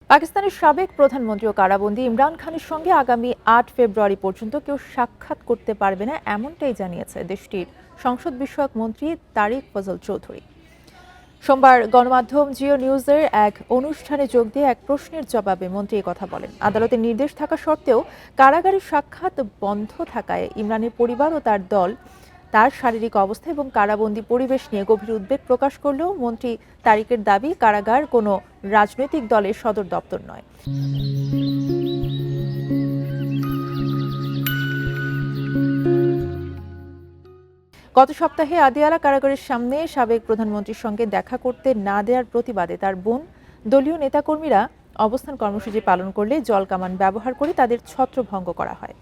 পাকিস্তানের সাবেক প্রধানমন্ত্রী ও কারাবন্দী ইমরান খানের সঙ্গে আগামী ৮ ফেব্রুয়ারি পর্যন্ত কেউ সাক্ষাৎ করতে পারবে না, এমনটাই জানিয়েছে দেশটির সংসদ বিষয়ক মন্ত্রী তারিক ফজল চৌধুরী। সোমবার গণমাধ্যম জিও নিউজের এক অনুষ্ঠানে যোগ দিয়ে এক প্রশ্নের জবাবে মন্ত্রী কথা বলেন। আদালতের নির্দেশ থাকা সত্ত্বেও কারাগারে সাক্ষাৎ বন্ধ থাকায় ইমরানের পরিবার ও তার দল তার শারীরিক অবস্থা এবং কারাবন্দী পরিবেশ নিয়ে গভীর উদ্বেগ প্রকাশ করলেও মন্ত্রী তারিকের দাবি, কারাগার কোনো রাজনৈতিক দলের সদর দপ্তর নয়। গত সপ্তাহে আদিয়ালা কারাগারের সামনে সাবেক প্রধানমন্ত্রীর সঙ্গে দেখা করতে না দেওয়ার প্রতিবাদে তার বোন, দলীয় নেতাকর্মীরা অবস্থান কর্মসূচি পালন করলে জলকামান ব্যবহার করে তাদের ছত্রভঙ্গ করা হয়।